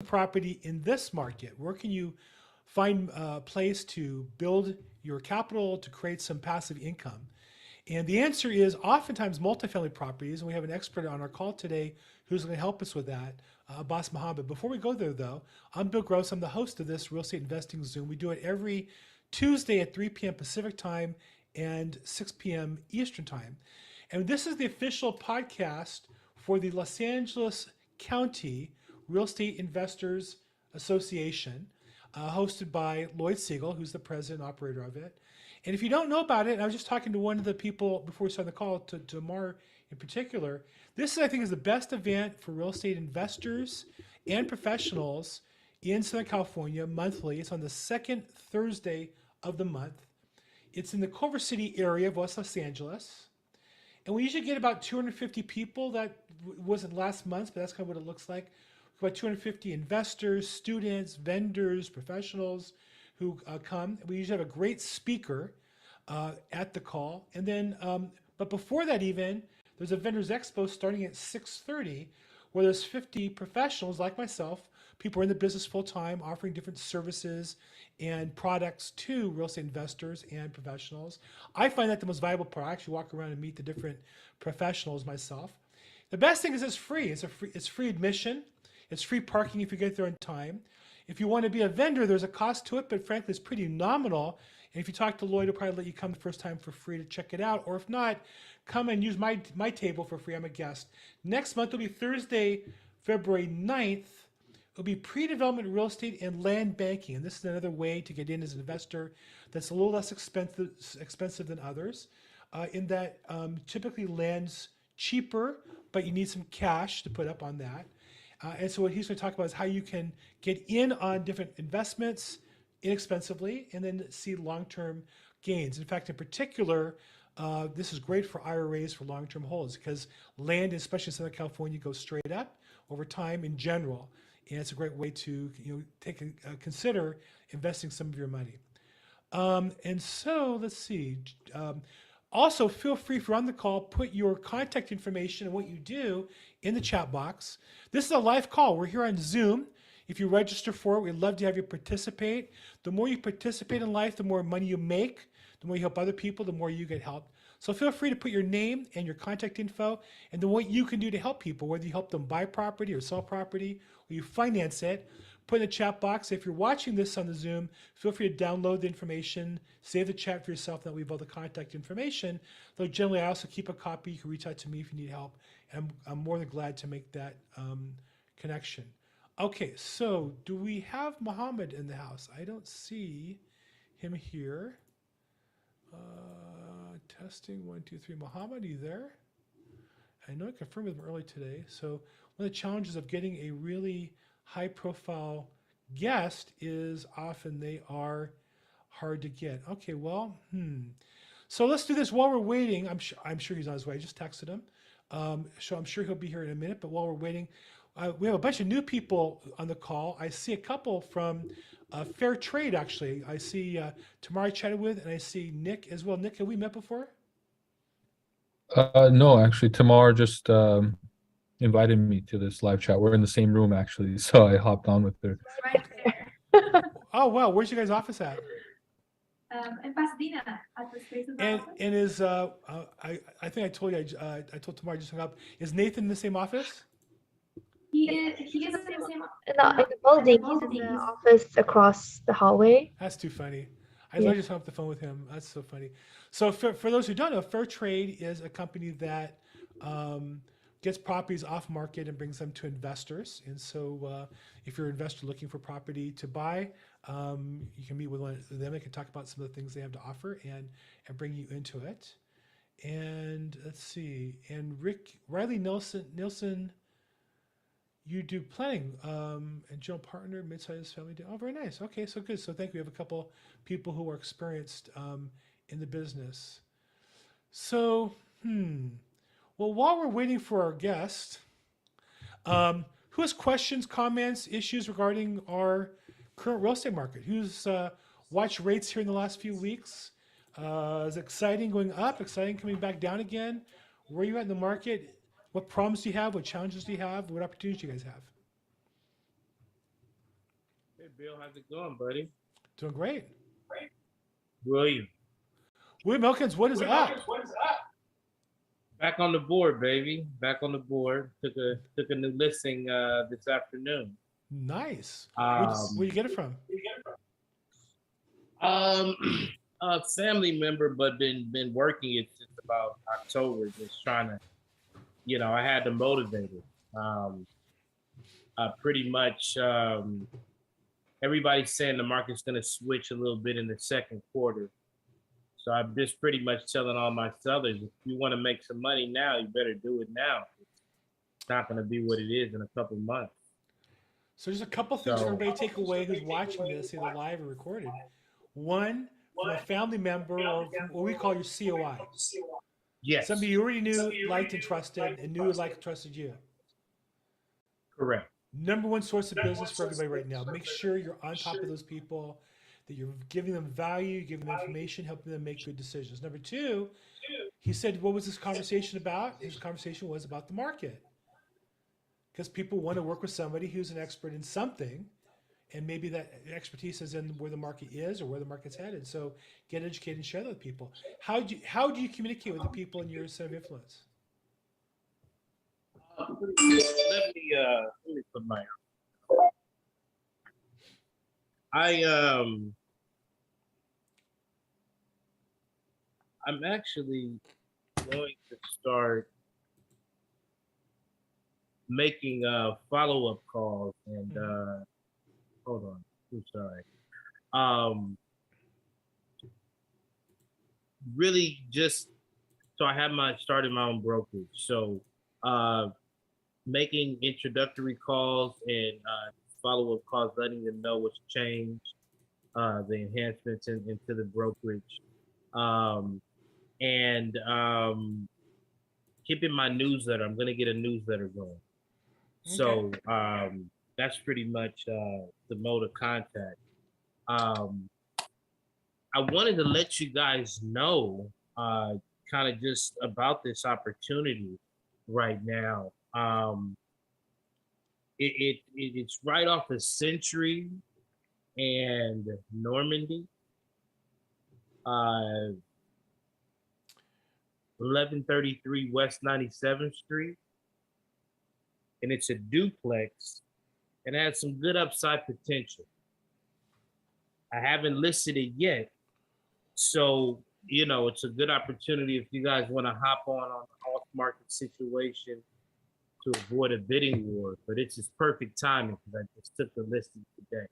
property in this market? Where can you find a place to build your capital to create some passive income? And the answer is oftentimes multifamily properties, and we have an expert on our call today who's going to help us with that, Abbas Mohammed. Before we go there, though, I'm Bill Gross. I'm the host of this Real Estate Investing Zoom. We do it every Tuesday at 3 p.m. Pacific Time and 6 p.m. Eastern Time. And this is the official podcast for the Los Angeles County Real Estate Investors Association, hosted by Lloyd Siegel, who's the president and operator of it. And if you don't know about it, and I was just talking to one of the people before we started the call, to Mar in particular, this, I think, is the best event for real estate investors and professionals in Southern California monthly. It's on the second Thursday of the month. It's in the Culver City area of West Los Angeles. And we usually get about 250 people. That wasn't last month, but that's kind of what it looks like. About 250 investors, students, vendors, professionals who come. We usually have a great speaker at the call. And then, but before that even, there's a vendors expo starting at 6:30, where there's 50 professionals like myself, people who are in the business full time, offering different services and products to real estate investors and professionals. I find that the most valuable part. I actually walk around and meet the different professionals myself. The best thing is it's free. It's free admission. It's free parking if you get there in time. If you want to be a vendor, there's a cost to it, but frankly, it's pretty nominal. And if you talk to Lloyd, he'll probably let you come the first time for free to check it out. Or if not, come and use my table for free. I'm a guest. Next month will be Thursday, February 9th. It'll be pre-development real estate and land banking. And this is another way to get in as an investor that's a little less expensive than others, in that typically land's cheaper, but you need some cash to put up on that. And so what he's going to talk about is how you can get in on different investments inexpensively and then see long-term gains. In fact, in particular, this is great for IRAs for long-term holds because land, especially in Southern California, goes straight up over time in general. And it's a great way to consider investing some of your money. And so let's see. Also, feel free, if you're on the call, put your contact information and what you do in the chat box. This is a live call. We're here on Zoom. If you register for it, we'd love to have you participate. The more you participate in life, the more money you make, the more you help other people, the more you get helped. So feel free to put your name and your contact info and then what you can do to help people, whether you help them buy property or sell property or you finance it. Put in the chat box. If you're watching this on the Zoom, feel free to download the information, save the chat for yourself, and that we have all the contact information. Though generally, I also keep a copy. You can reach out to me if you need help. And I'm more than glad to make that connection. Okay, so do we have Mohammed in the house? I don't see him here. Testing, 1, 2, 3. Mohammed, are you there? I know I confirmed with him early today. So one of the challenges of getting a really high-profile guest is often they are hard to get. Okay, well, So let's do this while we're waiting. I'm sure he's on his way. I just texted him. So I'm sure he'll be here in a minute. But while we're waiting, we have a bunch of new people on the call. I see a couple from Fair Trade, actually. I see Tamar I chatted with, and I see Nick as well. Nick, have we met before? No, actually, Tamar just invited me to this live chat. We're in the same room, actually, so I hopped on with her. Right there. Oh, wow. Where's your guys' office at? In Pasadena, at the Spaces And office. and is I think I told you I told Tamar I just hung up. Is Nathan in the same office? He is in the same in the building. He's in the office across the hallway. That's too funny. I literally just hung up the phone with him. That's so funny. So for those who don't know, Fair Trade is a company that gets properties off market and brings them to investors. And so if you're an investor looking for property to buy, you can meet with one of them. They can talk about some of the things they have to offer and bring you into it. And let's see. And Riley Nielsen, you do planning and general partner, mid-sized family. Oh, very nice. Okay, so good. So thank you. We have a couple people who are experienced in the business. So, well, while we're waiting for our guest, who has questions, comments, issues regarding our current real estate market? Who's watched rates here in the last few weeks? Is it exciting going up, exciting coming back down again? Where are you at in the market? What problems do you have? What challenges do you have? What opportunities do you guys have? Hey, Bill, how's it going, buddy? Doing great. William, William Elkins, what is up? back on the board, baby. Back on the board. Took a new listing this afternoon. Nice. Where you Um, get it from? um, a family member, but been working it since about October, just trying to, I had to motivate it. Pretty much, everybody's saying the market's going to switch a little bit in the second quarter. So I'm just pretty much telling all my sellers, if you want to make some money now, you better do it now. It's not going to be what it is in a couple months. So there's a couple things for So everybody to take away who's watching this, either live or recorded. One, from a family member or from what we call your COI. yes, Somebody you already knew, liked, and trusted, and knew, liked, and trusted you. correct. Number one source of business for everybody right now. Make sure you're on top of those people, that you're giving them value, giving them information, helping them make good decisions. Number two, he said, what was this conversation about? His conversation was about the market. Because people want to work with somebody who's an expert in something, and maybe that expertise is in where the market is or where the market's headed. So get educated and share that with people. How do you communicate with the people in your center of influence? Let me put my. I'm actually going to start making follow-up calls and hold on, I'm sorry. Really just so I have started my own brokerage. So making introductory calls and follow-up calls, letting them know what's changed, the enhancements into the brokerage, and keeping my newsletter. I'm going to get a newsletter going. So that's pretty much the mode of contact. I wanted to let you guys know kind of just about this opportunity right now. It's right off of Century and Normandy, 1133 West 97th Street, and it's a duplex and it has some good upside potential. I haven't listed it yet, so it's a good opportunity if you guys want to hop on the off-market situation to avoid a bidding war. But it's just perfect timing because I just took the listing today.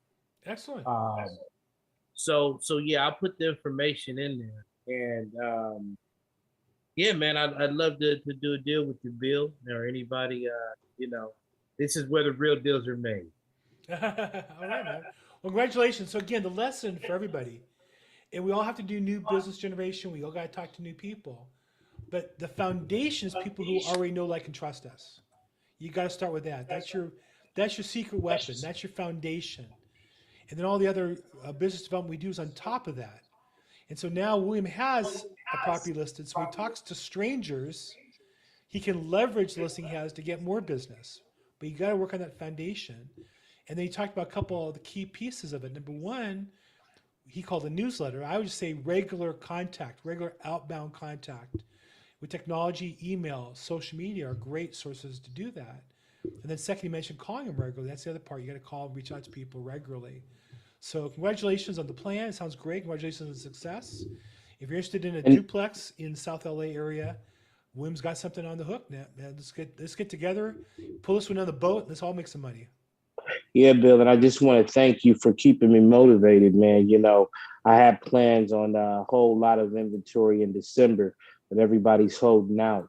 Excellent. So yeah, I'll put the information in there, and yeah, man, I'd love to do a deal with you, Bill, or anybody. This is where the real deals are made. All right, man. Well, congratulations. So again, the lesson for everybody, and we all have to do new business generation. We all got to talk to new people. But the foundation is people who already know, like, and trust us. You got to start with that. That's your secret weapon. That's your foundation. And then all the other business development we do is on top of that. And so now William has a property listed. So he talks to strangers. He can leverage the listing he has to get more business. But you got to work on that foundation. And then he talked about a couple of the key pieces of it. Number one, he called a newsletter. I would just say regular contact, regular outbound contact. With technology, email, social media are great sources to do that. And then second, he mentioned calling them regularly. That's the other part. You got to call and reach out to people regularly. So congratulations on the plan. It sounds great. Congratulations on the success. If you're interested in a duplex in South LA area, William's got something on the hook now. Man, let's get together, pull this one on the boat, and let's all make some money. Yeah, Bill, and I just want to thank you for keeping me motivated, man. I have plans on a whole lot of inventory in December, but everybody's holding out.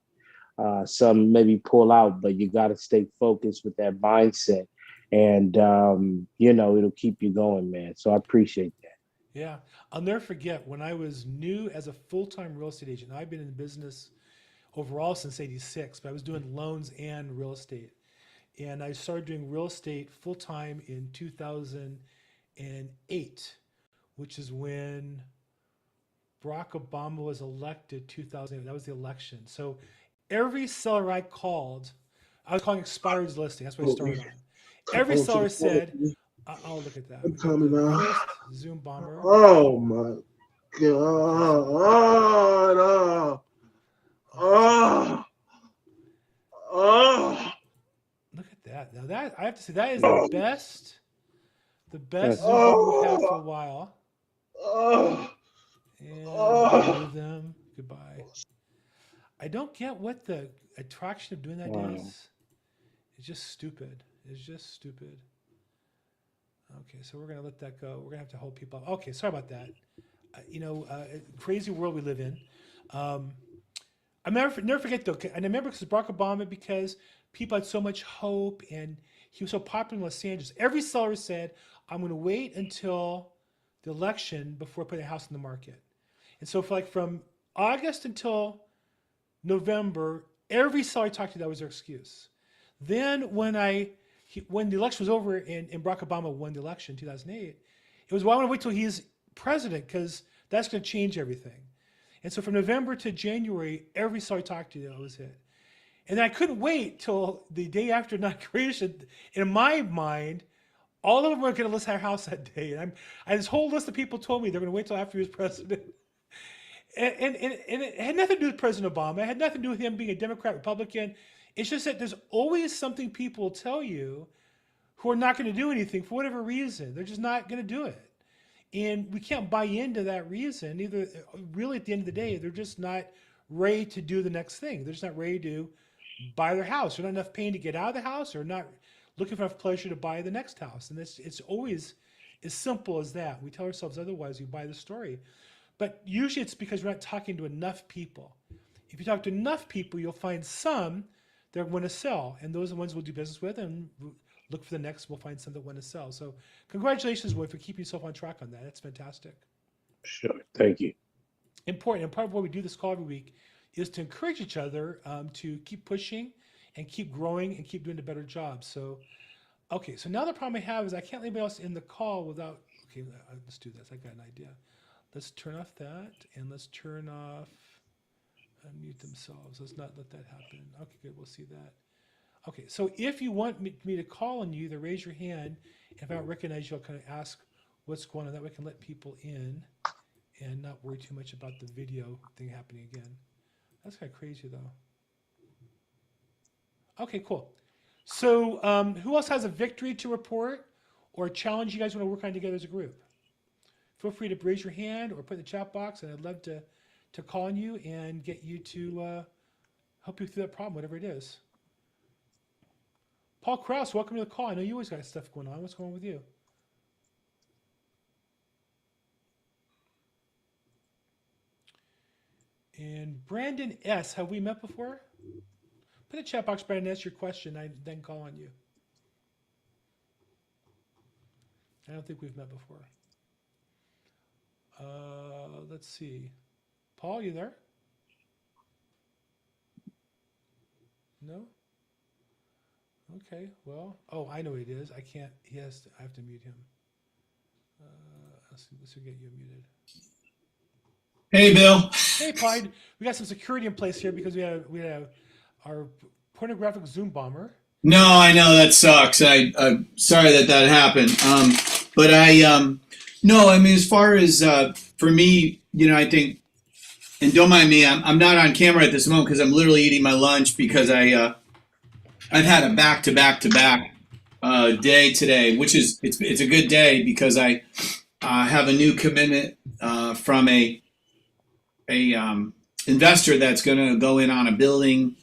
Some maybe pull out, but you got to stay focused with that mindset. And, it'll keep you going, man. So I appreciate that. Yeah. I'll never forget when I was new as a full-time real estate agent. I've been in the business overall since '86, but I was doing loans and real estate. And I started doing real estate full-time in 2008, which is when Barack Obama was elected. 2008, that was the election. So every seller I called, I was calling expired listing. That's what I started on. Every seller said, I'll look at that. I'm coming now. First Zoom bomber. Oh my God. Oh. Look at that. Now that I have to say that is the best Yes. Zoom bomber we've had for a while. Oh. And Oh. remove them. Goodbye. I don't get what the attraction of doing that Wow. is. It's just stupid. It's just stupid. Okay, so we're gonna let that go. We're gonna have to hold people up. Okay, sorry about that. Crazy world we live in. I never forget though, and I remember because Barack Obama, because people had so much hope and he was so popular in Los Angeles. Every seller said, "I'm going to wait until the election before putting a house in the market." And so, from August until November, every seller I talked to, that was their excuse. Then when the election was over and Barack Obama won the election in 2008, it was, well, I want to wait till he's president because that's going to change everything. And so from November to January, every seller I talked to, that was it. And then I couldn't wait till the day after inauguration. In my mind, all of them were going to list their house that day. And this whole list of people told me they're going to wait till after he was president. And it had nothing to do with President Obama. It had nothing to do with him being a Democrat, Republican. It's just that there's always something people will tell you who are not going to do anything for whatever reason. They're just not going to do it. And we can't buy into that reason either. Really, at the end of the day, they're just not ready to do the next thing. They're just not ready to buy their house. They're not enough pain to get out of the house, or not looking for enough pleasure to buy the next house. And it's always as simple as that. We tell ourselves otherwise, we buy the story. But usually it's because we're not talking to enough people. If you talk to enough people, you'll find some that want to sell, and those are the ones we'll do business with, and look for the next. We'll find some that want to sell. So congratulations, Wood, for keeping yourself on track on that. That's fantastic. Sure. Thank you. Important. And part of why we do this call every week is to encourage each other to keep pushing and keep growing and keep doing a better job. So, okay. So now the problem I have is I can't let anybody else in the call without, okay, let's do this. I got an idea. Let's turn off that, and let's turn off unmute themselves. Let's not let that happen. Okay, good. We'll see that. Okay, so if you want me to call on you, either raise your hand. If I don't recognize you, I'll kind of ask what's going on. That way I can let people in and not worry too much about the video thing happening again. That's kind of crazy, though. Okay, cool. So who else has a victory to report or a challenge you guys want to work on together as a group? Feel free to raise your hand or put in the chat box, and I'd love to call on you and get you to help you through that problem, whatever it is. Paul Krause, welcome to the call. I know you always got stuff going on. What's going on with you? And Brandon S., have we met before? Put in the chat box, Brandon S., your question. I then call on you. I don't think we've met before. Let's see. Paul, you there? No? Okay, well, oh, I know what it is. I can't, I have to mute him. Let's get you muted. Hey, Bill. Hey, Paul, we got some security in place here because we have our pornographic Zoom bomber. No, I know that sucks. I'm sorry that happened. But no, I mean, as far as for me, I think, and don't mind me, I'm not on camera at this moment because I'm literally eating my lunch because I've had a back-to-back day today, which is it's a good day because I have a new commitment from a investor that's going to go in on a building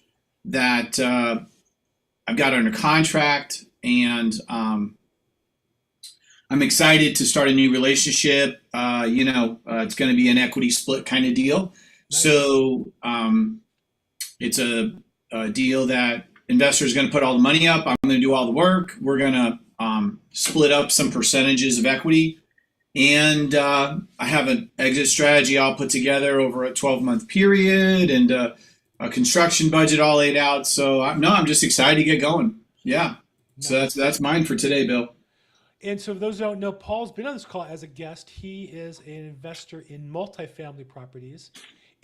that I've got under contract, and I'm excited to start a new relationship. It's going to be an equity split kind of deal. Nice. So it's a deal that investor is going to put all the money up. I'm going to do all the work. We're going to split up some percentages of equity. And I have an exit strategy I'll put together over a 12-month period, and a construction budget all laid out. So I'm just excited to get going. Yeah. Nice. So that's mine for today, Bill. And so for those who don't know, Paul's been on this call as a guest. He is an investor in multifamily properties.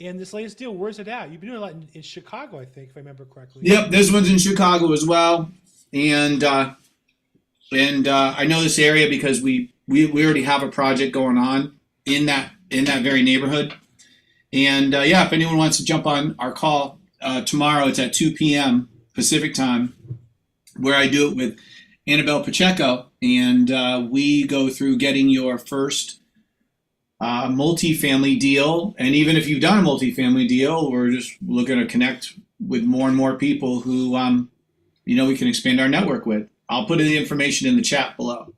And this latest deal, where's it at? You've been doing a lot in Chicago, I think, if I remember correctly. Yep, this one's in Chicago as well. And and I know this area because we already have a project going on in that very neighborhood. And yeah, if anyone wants to jump on our call tomorrow, it's at 2 p.m. Pacific time, where I do it with Annabelle Pacheco, and we go through getting your first multifamily deal. And even if you've done a multifamily deal, we're just looking to connect with more and more people who we can expand our network with. I'll put the information in the chat below.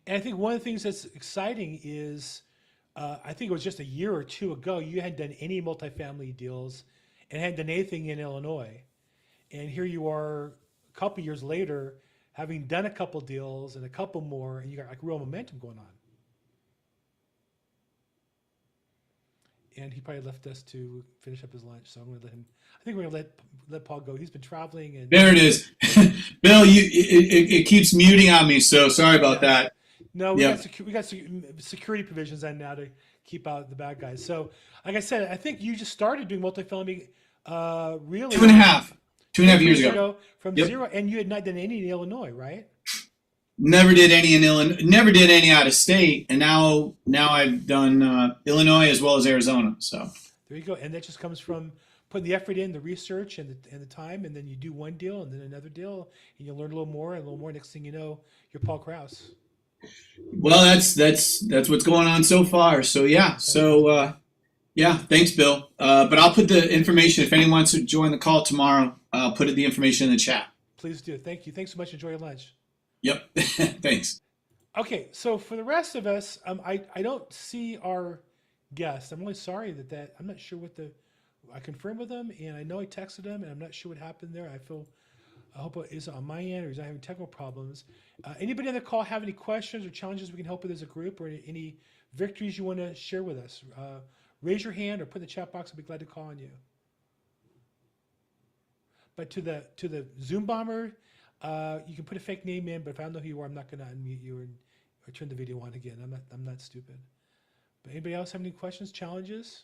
And I think one of the things that's exciting is, I think it was just a year or two ago, you hadn't done any multifamily deals and hadn't done anything in Illinois. And here you are a couple years later, having done a couple deals and a couple more, and you got like real momentum going on. And he probably left us to finish up his lunch, so I'm going to let him. I think we're going to let Paul go. He's been traveling, and there it is. Bill, it keeps muting on me, so sorry about that. no, we got security provisions on now to keep out the bad guys. So, like I said, I think you just started doing multifamily really 2.5 years ago. From zero, and you had not done any in Illinois, right? Never did any in Illinois. Never did any out of state, and now I've done Illinois as well as Arizona. So there you go, and that just comes from putting the effort in, the research, and the time, and then you do one deal, and then another deal, and you learn a little more, and a little more. Next thing you know, you're Paul Krause. Well, that's what's going on so far. So yeah, thanks, Bill. But I'll put the information if anyone wants to join the call tomorrow. I'll put the information in the chat. Please do. Thank you. Thanks so much. Enjoy your lunch. Yep. Thanks. Okay, so for the rest of us, I don't see our guest. I'm really sorry that I'm not sure I confirmed with him, and I know I texted him, and I'm not sure what happened there. I hope it is on my end, or he's not having technical problems. Anybody on the call have any questions or challenges we can help with as a group, or any victories you want to share with us? Raise your hand or put in the chat box. I'll be glad to call on you. But to the Zoom bomber, you can put a fake name in, but if I don't know who you are, I'm not going to unmute you or turn the video on again. I'm not stupid. But anybody else have any questions, challenges?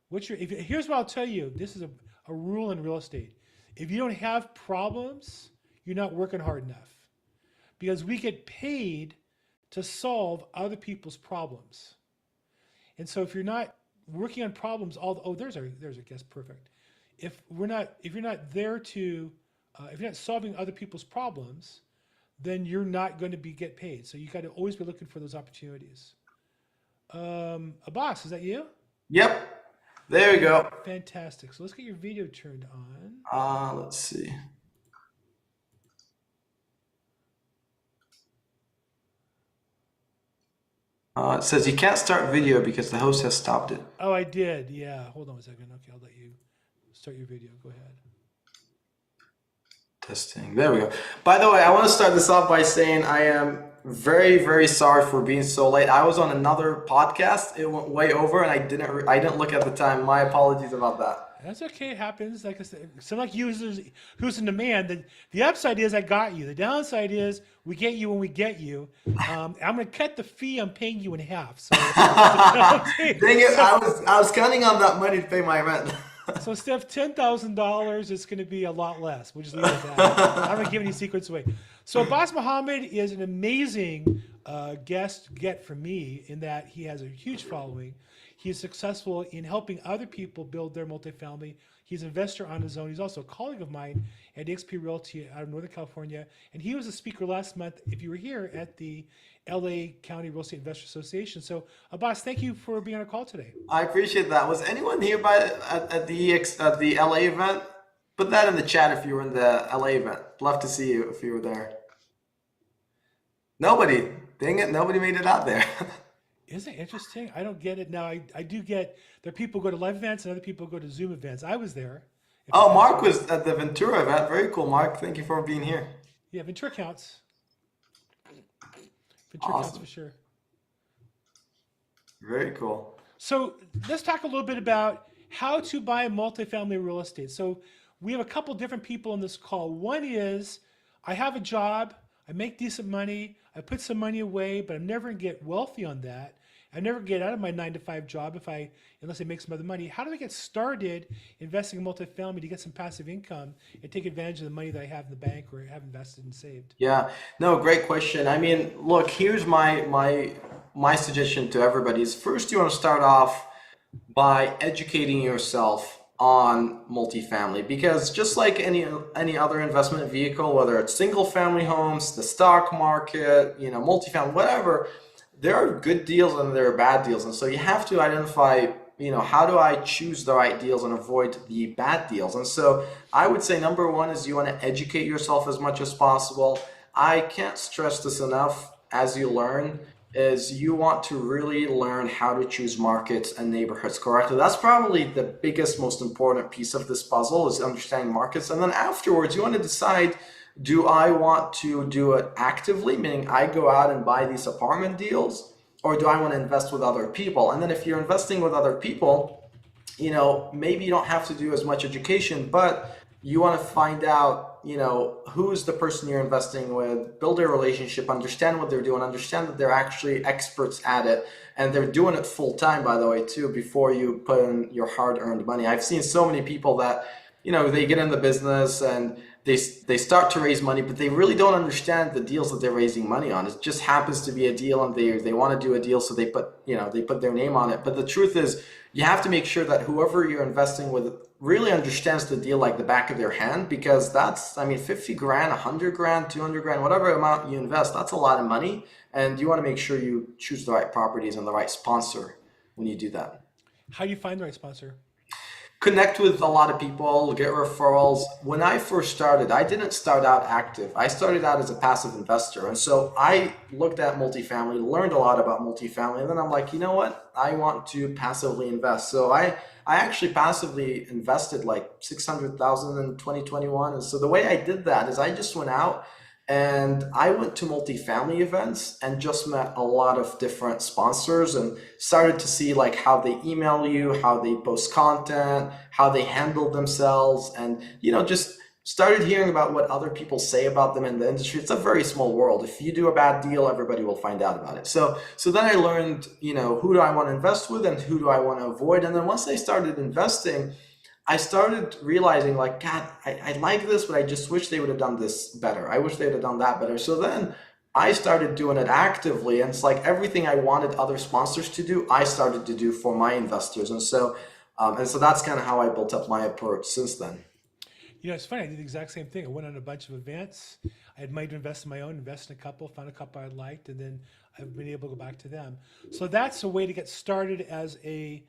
Here's what I'll tell you. This is a rule in real estate. If you don't have problems, you're not working hard enough, because we get paid to solve other people's problems. And so if you're not working on problems, there's our guest, perfect. If you're not there to if you're not solving other people's problems, then you're not going to get paid. So you got to always be looking for those opportunities. Abbas, is that you? Yep. There we go. Fantastic. So let's get your video turned on. Let's see. It says you can't start video because the host has stopped it. Oh, I did. Yeah. Hold on a second. Okay, I'll let you start your video. Go ahead. Testing. There we go. By the way, I want to start this off by saying I am very, very sorry for being so late. I was on another podcast. It went way over, and I didn't look at the time. My apologies about that. That's okay. It happens. Like I said, someone like you who's in demand. The upside is I got you. The downside is we get you when we get you. I'm going to cut the fee I'm paying you in half. So, Dang it! I was counting on that money to pay my rent. So instead of $10,000, it's going to be a lot less. We'll just leave it at that. I'm not going to give any secrets away. So Abbas Mohammed is an amazing get for me in that he has a huge following. He's successful in helping other people build their multifamily. He's an investor on his own. He's also a colleague of mine at XP Realty out of Northern California. And he was a speaker last month, if you were here, at the LA County Real Estate Investor Association. So Abbas, thank you for being on our call today. I appreciate that. Was anyone here at the LA event? Put that in the chat if you were in the LA event. Love to see you if you were there. Nobody. Dang it, nobody made it out there. Isn't it interesting? I don't get it. Now, I do get there are people who go to live events and other people go to Zoom events. I was there. Oh, Mark was at the Ventura event. Very cool, Mark. Thank you for being here. Yeah, Ventura counts. Ventura counts for sure. Very cool. So let's talk a little bit about how to buy multifamily real estate. So we have a couple different people on this call. One is, I have a job, I make decent money, I put some money away, but I'm never gonna get wealthy on that. I never get out of my 9 to 5 job unless I make some other money. How do I get started investing in multifamily to get some passive income and take advantage of the money that I have in the bank or have invested and saved? Yeah, no, great question. I mean, look, here's my suggestion to everybody is first you want to start off by educating yourself on multifamily, because just like any other investment vehicle, whether it's single family homes, the stock market, multifamily, whatever, there are good deals and there are bad deals. And so you have to identify, how do I choose the right deals and avoid the bad deals? And so I would say number one is you want to educate yourself as much as possible. I can't stress this enough. As you learn, is you want to really learn how to choose markets and neighborhoods correctly. That's probably the biggest, most important piece of this puzzle, is understanding markets. And then afterwards, you want to decide, do I want to do it actively, meaning I go out and buy these apartment deals, or do I want to invest with other people? And then if you're investing with other people, maybe you don't have to do as much education, but you want to find out, who's the person you're investing with, build a relationship, understand what they're doing, understand that they're actually experts at it, and they're doing it full time, by the way, too, before you put in your hard-earned money. I've seen so many people that, they get in the business and they start to raise money, but they really don't understand the deals that they're raising money on. It just happens to be a deal, and they want to do a deal, so they put their name on it. But the truth is, you have to make sure that whoever you're investing with really understands the deal like the back of their hand, because that's, 50 grand, 100 grand, 200 grand, whatever amount you invest, that's a lot of money. And you want to make sure you choose the right properties and the right sponsor when you do that. How do you find the right sponsor? Connect with a lot of people, get referrals. When I first started, I didn't start out active. I started out as a passive investor. And so I looked at multifamily, learned a lot about multifamily, and then I'm like, you know what? I want to passively invest. So I actually passively invested like 600,000 in 2021. And so the way I did that is I just went out and I went to multifamily events and just met a lot of different sponsors and started to see like how they email you, how they post content, how they handle themselves, and just started hearing about what other people say about them in the industry. It's a very small world. If you do a bad deal, everybody will find out about it. So then I learned, who do I want to invest with and who do I want to avoid? And then once I started investing, I started realizing like, God, I like this, but I just wish they would have done this better. I wish they would have done that better. So then I started doing it actively. And it's like everything I wanted other sponsors to do, I started to do for my investors. And so that's kind of how I built up my approach since then. It's funny. I did the exact same thing. I went on a bunch of events. I had money to invest in my own, invest in a couple, found a couple I liked, and then I've been able to go back to them. So that's a way to get started as a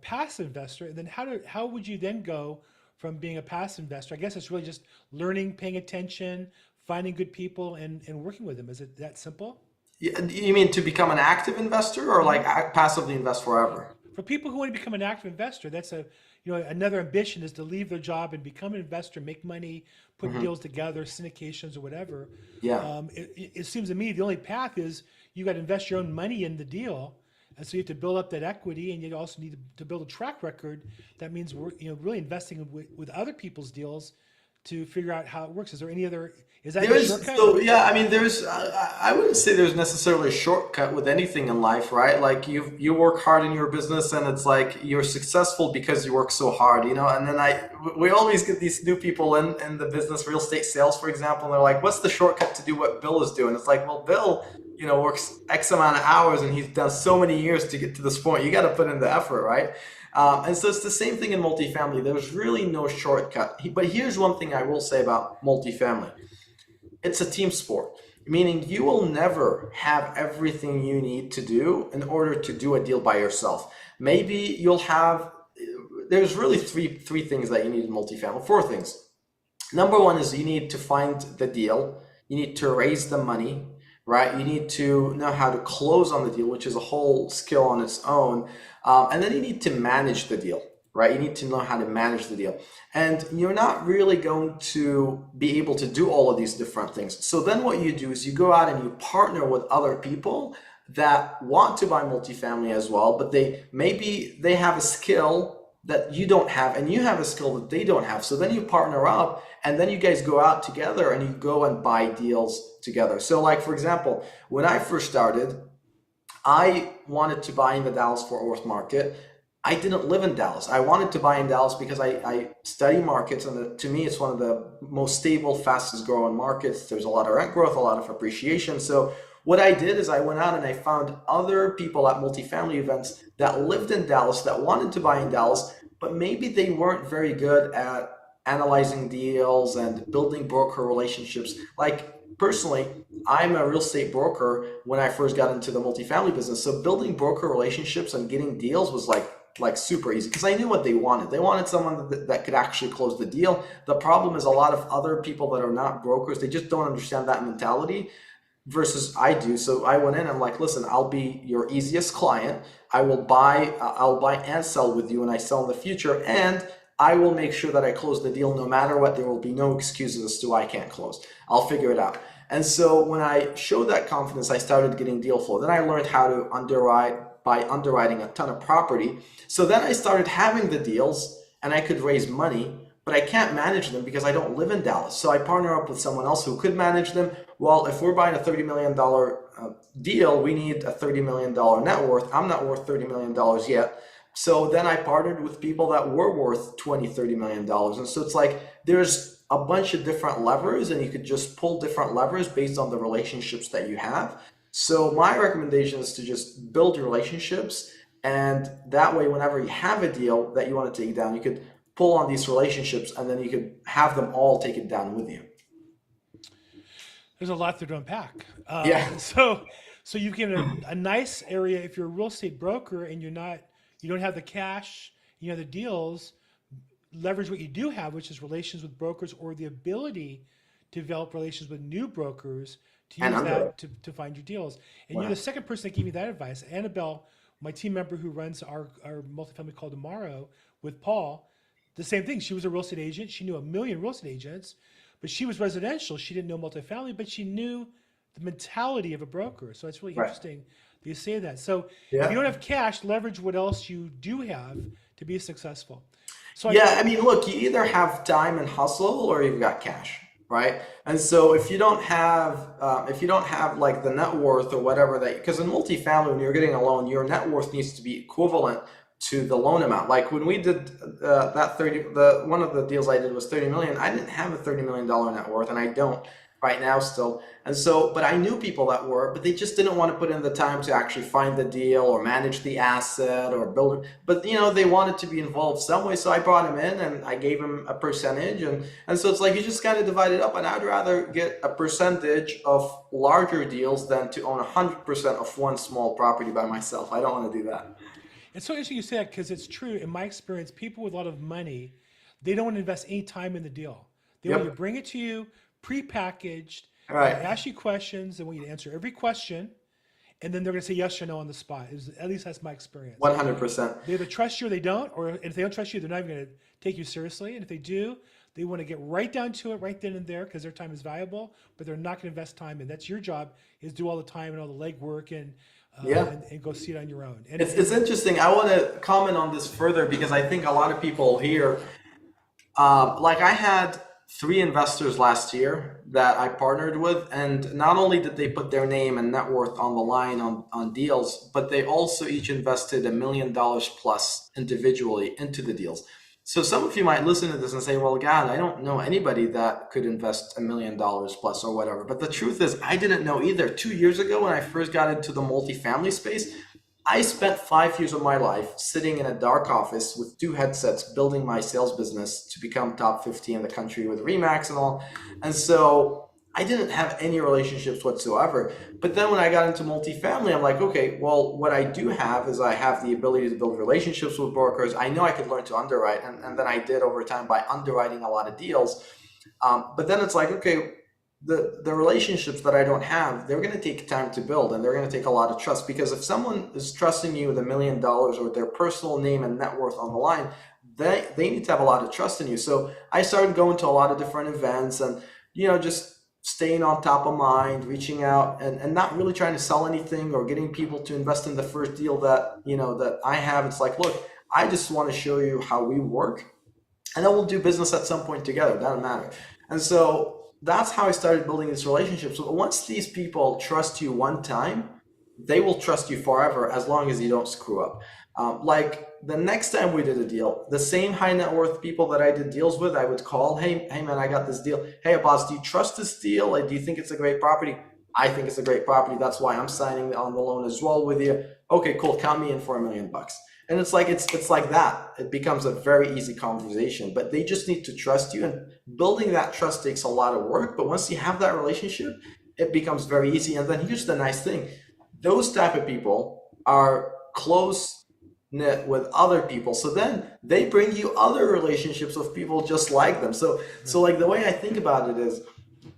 passive investor. And then how would you then go from being a passive investor? I guess it's really just learning, paying attention, finding good people, and working with them. Is it that simple? Yeah, you mean to become an active investor, or like passively invest forever? For people who want to become an active investor, that's another ambition, is to leave their job and become an investor, make money, put deals together, syndications or whatever. Yeah. It seems to me the only path is you got to invest your own money in the deal. And so you have to build up that equity, and you also need to build a track record. That means we're really investing with other people's deals to figure out how it works. Is there any other? Is that a shortcut? So yeah, there's. I wouldn't say there's necessarily a shortcut with anything in life, right? Like you work hard in your business, and it's like you're successful because you work so hard, And then we always get these new people in the business, real estate sales, for example, and they're like, "What's the shortcut to do what Bill is doing?" It's like, well, Bill, works X amount of hours, and he's done so many years to get to this point. You got to put in the effort, right? And so it's the same thing in multifamily. There's really no shortcut. But here's one thing I will say about multifamily. It's a team sport, meaning you will never have everything you need to do in order to do a deal by yourself. Maybe there's really three things that you need in multifamily, 4 things. Number one is you need to find the deal. You need to raise the money, right? You need to know how to close on the deal, which is a whole skill on its own. And then you need to manage the deal, right? You need to know how to manage the deal. And you're not really going to be able to do all of these different things. So then what you do is you go out and you partner with other people that want to buy multifamily as well, but they have a skill that you don't have, and you have a skill that they don't have. So then you partner up, and then you guys go out together and you go and buy deals together. So like, for example, when I first started, I wanted to buy in the Dallas-Fort Worth market. I didn't live in Dallas. I wanted to buy in Dallas because I study markets, and to me, it's one of the most stable, fastest growing markets. There's a lot of rent growth, a lot of appreciation. So what I did is I went out and I found other people at multifamily events that lived in Dallas that wanted to buy in Dallas, but maybe they weren't very good at analyzing deals and building broker relationships. Like personally, I'm a real estate broker when I first got into the multifamily business. So building broker relationships and getting deals was like super easy because I knew what they wanted. They wanted someone that could actually close the deal. The problem is a lot of other people that are not brokers, they just don't understand that mentality versus I do. So I went in and I'm like, listen, I'll be your easiest client. I'll buy and sell with you, and I sell in the future, and I will make sure that I close the deal no matter what. There will be no excuses as to why I can't close. I'll figure it out. And so when I showed that confidence, I started getting deal flow. Then I learned how to underwrite by underwriting a ton of property. So then I started having the deals and I could raise money, but I can't manage them because I don't live in Dallas. So I partner up with someone else who could manage them. Well, if we're buying a $30 million deal, we need a $30 million net worth. I'm not worth $30 million yet. So then I partnered with people that were worth $20, $30 million. And so it's like there's a bunch of different levers, and you could just pull different levers based on the relationships that you have. So my recommendation is to just build relationships. And that way, whenever you have a deal that you want to take down, you could pull on these relationships and then you could have them all take it down with you. There's a lot to unpack. Yeah. So you've given a nice area. If you're a real estate broker and you don't have the cash, you know, the deals, leverage what you do have, which is relations with brokers or the ability to develop relations with new brokers to use that to find your deals. And Wow. you're the second person that gave me that advice. Annabelle, my team member who runs our multifamily call tomorrow with Paul, the same thing. She was a real estate agent. She knew a million real estate agents, but she was residential. She didn't know multifamily, but she knew the mentality of a broker. So it's really interesting that you say that. So if you don't have cash, leverage what else you do have to be successful. So I mean, look, you either have time and hustle or you've got cash, right? And so if you don't have like the net worth or whatever because in multifamily, when you're getting a loan, your net worth needs to be equivalent to the loan amount. Like when we did one of the deals I did was 30 million. I didn't have a $30 million net worth, and I don't right now still. And so, but I knew people that were, but they just didn't want to put in the time to actually find the deal or manage the asset or build it. But you know, they wanted to be involved some way. So I brought them in and I gave them a percentage. And so it's like, you just kind of divide it up, and I'd rather get a percentage of larger deals than to own 100% of one small property by myself. I don't want to do that. it's so interesting you say that because it's true. In my experience, people with a lot of money, they don't want to invest any time in the deal. They want you to bring it to you, prepackaged, Right. ask you questions. They want you to answer every question, and then they're going to say yes or no on the spot. At least that's my experience. 100%. They either trust you or they don't, or if they don't trust you, they're not even going to take you seriously. And if they do, they want to get right down to it right then and there because their time is valuable, but they're not going to invest time in. That's your job, is do all the time and all the legwork and go see it on your own. And It's interesting. I want to comment on this further because I think a lot of people here, like I had 3 investors last year that I partnered with, and not only did they put their name and net worth on the line on deals, but they also each invested $1 million plus individually into the deals. So some of you might listen to this and say, well, God, I don't know anybody that could invest $1 million plus or whatever. But the truth is, I didn't know either. 2 years ago, when I first got into the multifamily space, I spent 5 years of my life sitting in a dark office with 2 headsets, building my sales business to become top 50 in the country with Remax and all. And so I didn't have any relationships whatsoever. But then when I got into multifamily, I'm like, okay, well, what I do have is I have the ability to build relationships with brokers. I know I could learn to underwrite. And then I did over time by underwriting a lot of deals. But then it's like, okay, the relationships that I don't have, they're going to take time to build, and they're going to take a lot of trust, because if someone is trusting you with $1 million or their personal name and net worth on the line, they need to have a lot of trust in you. So I started going to a lot of different events and, just staying on top of mind, reaching out and not really trying to sell anything or getting people to invest in the first deal that, that I have. It's like, look, I just want to show you how we work, and then we'll do business at some point together. It doesn't matter. And so that's how I started building these relationships. So once these people trust you one time, they will trust you forever as long as you don't screw up. Like the next time we did a deal, the same high net worth people that I did deals with, I would call, hey man, I got this deal. Hey Abbas, do you trust this deal? Like, do you think it's a great property? I think it's a great property. That's why I'm signing on the loan as well with you. Okay, cool. Count me in for $1 million. And it's like that. It becomes a very easy conversation, but they just need to trust you, and building that trust takes a lot of work. But once you have that relationship, it becomes very easy. And then here's the nice thing. Those type of people are close knit with other people. So then they bring you other relationships with people just like them. So like the way I think about it is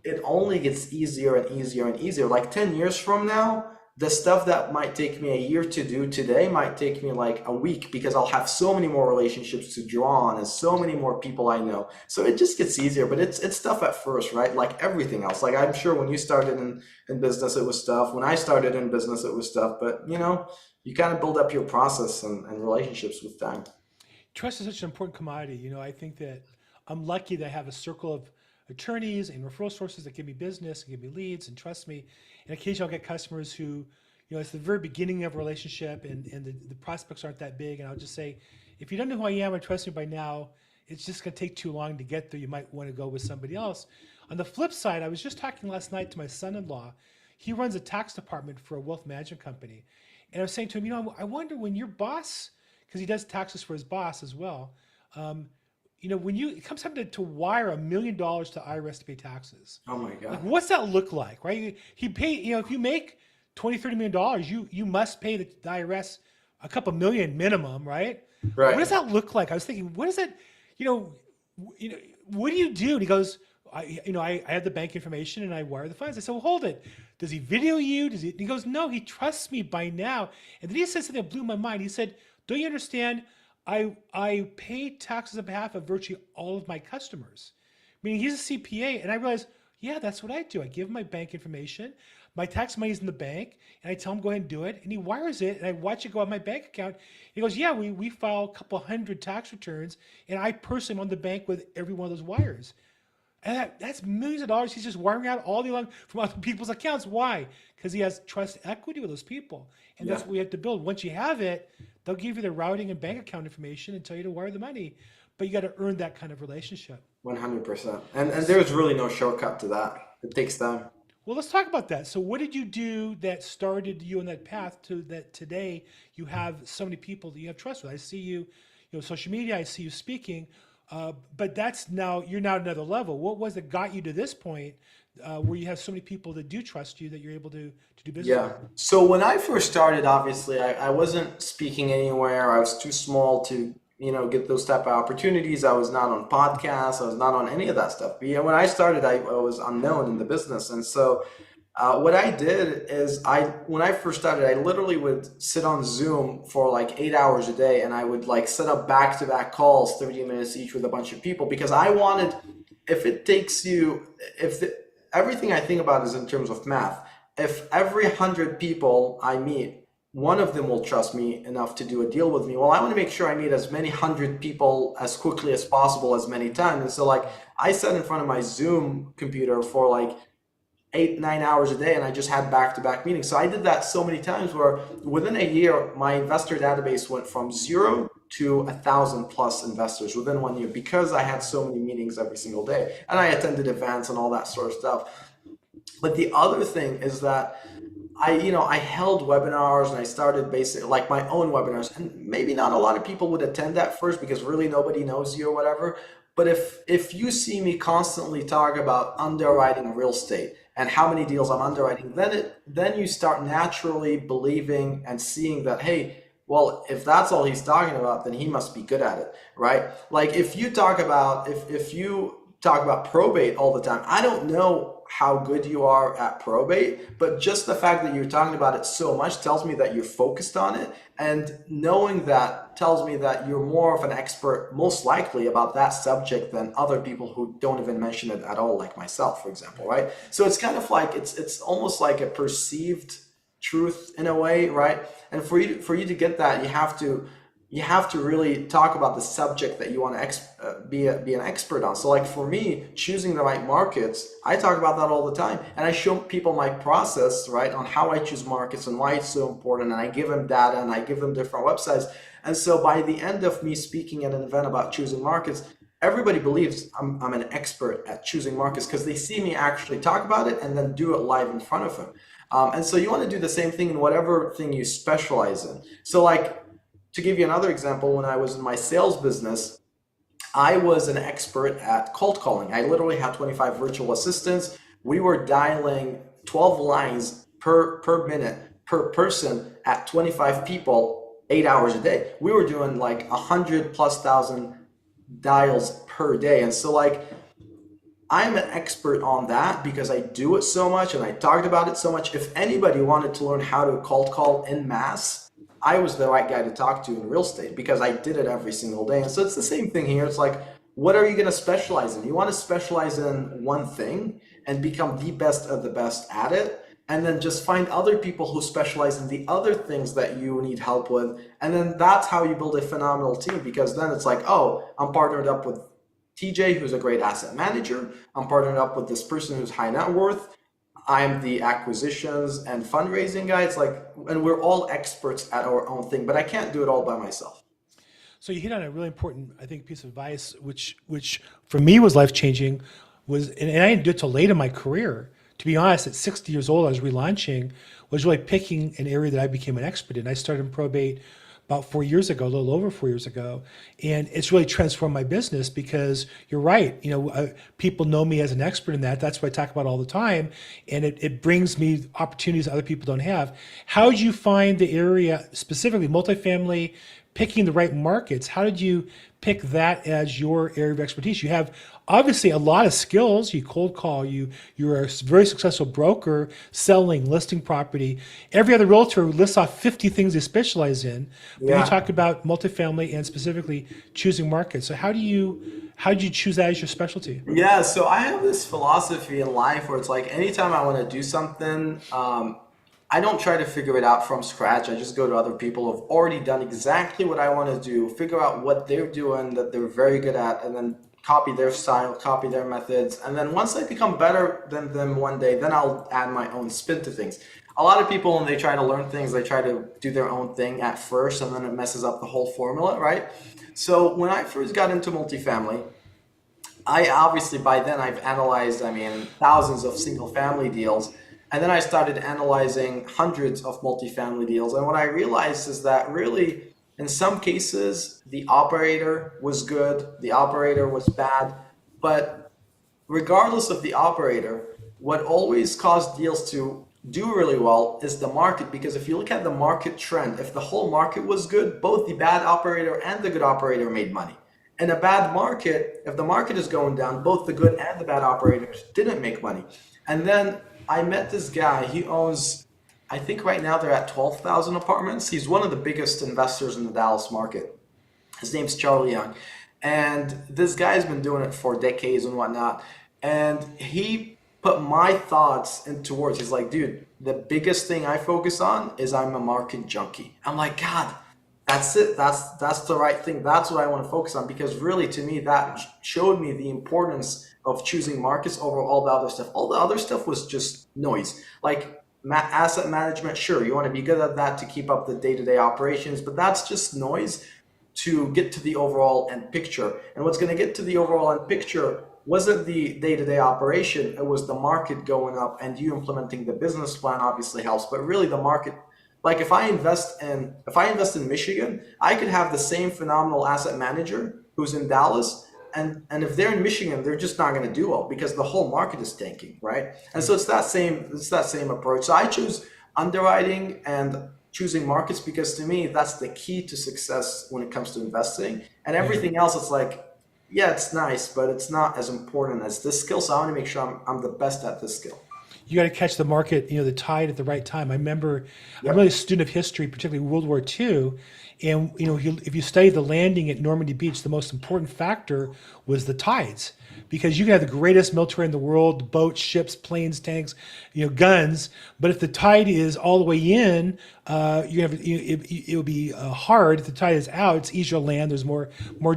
it only gets easier and easier and easier. Like 10 years from now, the stuff that might take me a year to do today might take me like a week, because I'll have so many more relationships to draw on and so many more people I know. So it just gets easier, but it's tough at first, right? Like everything else. Like I'm sure when you started in business, it was tough. When I started in business, it was tough, but you know, you kind of build up your process and relationships with time. Trust is such an important commodity. You know, I think that I'm lucky that I have a circle of attorneys and referral sources that give me business and give me leads and trust me. And occasionally I'll get customers who, you know, it's the very beginning of a relationship and the prospects aren't that big. And I'll just say, if you don't know who I am and trust me by now, it's just going to take too long to get there. You might want to go with somebody else. On the flip side, I was just talking last night to my son-in-law. He runs a tax department for a wealth management company. And I was saying to him, you know, I wonder when your boss, because he does taxes for his boss as well, you know, when it comes time to wire $1 million to IRS to pay taxes. Oh my God. Like, what's that look like, right? He pay, you know, if you make $20-30 million, you must pay the IRS a couple million minimum, right? Right. What does that look like? I was thinking, what is it, you know, what do you do? And he goes, I have the bank information and I wire the funds. I said, well, hold it. Does he video you? And he goes, no, he trusts me by now. And then he said something that blew my mind. He said, don't you understand? I pay taxes on behalf of virtually all of my customers. Meaning he's a CPA. And I realized, yeah, that's what I do. I give him my bank information. My tax money's in the bank. And I tell him, go ahead and do it. And he wires it. And I watch it go on my bank account. He goes, yeah, we file a couple hundred tax returns. And I personally am on the bank with every one of those wires. And that's millions of dollars he's just wiring out all day long from other people's accounts. Why? Because he has trust equity with those people. And that's what we have to build. Once you have it, they'll give you the routing and bank account information and tell you to wire the money. But you got to earn that kind of relationship. 100%. And there's really no shortcut to that. It takes time. Well, let's talk about that. So what did you do that started you on that path to that today you have so many people that you have trust with? I see you, social media, I see you speaking. But you're now at another level. What was it got you to this point where you have so many people that do trust you that you're able to do business with? So when I first started, obviously, I wasn't speaking anywhere. I was too small to, get those type of opportunities. I was not on podcasts. I was not on any of that stuff. But when I started, I was unknown in the business. And so what I did is when I first started, I literally would sit on Zoom for like 8 hours a day, and I would like set up back-to-back calls, 30 minutes each with a bunch of people, because I wanted, everything I think about is in terms of math. If every 100 people I meet, one of them will trust me enough to do a deal with me, well, I want to make sure I meet as many 100 people as quickly as possible, as many times. And so like I sat in front of my Zoom computer for like 8-9 hours a day, and I just had back-to-back meetings. So I did that so many times where within a year, my investor database went from 0 to 1,000+ investors within 1 year, because I had so many meetings every single day, and I attended events and all that sort of stuff. But the other thing is that I held webinars, and I started basically like my own webinars, and maybe not a lot of people would attend at first because really nobody knows you or whatever. But if you see me constantly talk about underwriting real estate and how many deals I'm underwriting, then you start naturally believing and seeing that, hey, well, if that's all he's talking about, then he must be good at it, right? Like if you talk about probate all the time, I don't know how good you are at probate, but just the fact that you're talking about it so much tells me that you're focused on it. And knowing that tells me that you're more of an expert, most likely, about that subject than other people who don't even mention it at all, like myself, for example, right? So it's kind of like, it's almost like a perceived truth in a way, right? And for you to get that, you have to you have to really talk about the subject that you want to be an expert on. So like for me, choosing the right markets, I talk about that all the time, and I show people my process, right, on how I choose markets and why it's so important, and I give them data and I give them different websites. And so by the end of me speaking at an event about choosing markets, everybody believes I'm an expert at choosing markets because they see me actually talk about it and then do it live in front of them. And so you want to do the same thing in whatever thing you specialize in. So like, to give you another example, when I was in my sales business, I was an expert at cold calling. I literally had 25 virtual assistants. We were dialing 12 lines per minute per person at 25 people, 8 hours a day. We were doing like 100,000+ dials per day. And so like, I'm an expert on that because I do it so much and I talked about it so much. If anybody wanted to learn how to cold call en masse, I was the right guy to talk to in real estate because I did it every single day. And so it's the same thing here. It's like, what are you going to specialize in? You want to specialize in one thing and become the best of the best at it. And then just find other people who specialize in the other things that you need help with. And then that's how you build a phenomenal team, because then it's like, oh, I'm partnered up with TJ, who's a great asset manager. I'm partnered up with this person who's high net worth. I'm the acquisitions and fundraising guy. It's like, and we're all experts at our own thing, but I can't do it all by myself. So you hit on a really important, I think, piece of advice, which for me was life-changing, and I didn't do it till late in my career. To be honest, at 60 years old, I was relaunching, was really picking an area that I became an expert in. I started in probate about 4 years ago, a little over 4 years ago. And it's really transformed my business because you're right. People know me as an expert in that. That's what I talk about all the time. And it brings me opportunities other people don't have. How did you find the area, specifically multifamily, picking the right markets? How did you pick that as your area of expertise? You have obviously a lot of skills. You cold call, you're a very successful broker selling, listing property. Every other realtor lists off 50 things they specialize in. But you talk about multifamily and specifically choosing markets. So how did you choose that as your specialty? Yeah, so I have this philosophy in life where it's like anytime I want to do something, I don't try to figure it out from scratch. I just go to other people who've already done exactly what I want to do, figure out what they're doing that they're very good at, and then copy their style, copy their methods. And then once I become better than them one day, then I'll add my own spin to things. A lot of people, when they try to learn things, they try to do their own thing at first, and then it messes up the whole formula, right? So when I first got into multifamily, I obviously by then I've analyzed, thousands of single family deals. And then I started analyzing hundreds of multifamily deals. And what I realized is that really, in some cases, the operator was good, the operator was bad. But regardless of the operator, what always caused deals to do really well is the market. Because if you look at the market trend, if the whole market was good, both the bad operator and the good operator made money. In a bad market, if the market is going down, both the good and the bad operators didn't make money. And then I met this guy. He owns, I think right now they're at 12,000 apartments. He's one of the biggest investors in the Dallas market. His name's Charlie Young. And this guy's been doing it for decades and whatnot. And he put my thoughts into words. He's like, dude, the biggest thing I focus on is I'm a market junkie. I'm like, God, that's it. That's the right thing. That's what I want to focus on, because really to me, that showed me the importance of choosing markets over all the other stuff. All the other stuff was just noise. Like asset management, sure, you want to be good at that to keep up the day-to-day operations, but that's just noise to get to the overall end picture. And what's going to get to the overall end picture wasn't the day-to-day operation, it was the market going up, and you implementing the business plan obviously helps, but really the market, like if I invest in Michigan, I could have the same phenomenal asset manager who's in Dallas, and if they're in Michigan, they're just not going to do well because the whole market is tanking, right? And so it's that same approach. So I choose underwriting and choosing markets because to me that's the key to success when it comes to investing. And everything else, it's like, yeah, it's nice, but it's not as important as this skill. So I want to make sure I'm the best at this skill. you got to catch the market, the tide at the right time. I remember, Yep. I'm really a student of history, particularly World War II. And, if you study the landing at Normandy Beach, the most important factor was the tides. Because you can have the greatest military in the world, boats, ships, planes, tanks, guns. But if the tide is all the way in, it'll be hard. If the tide is out, it's easier to land. There's more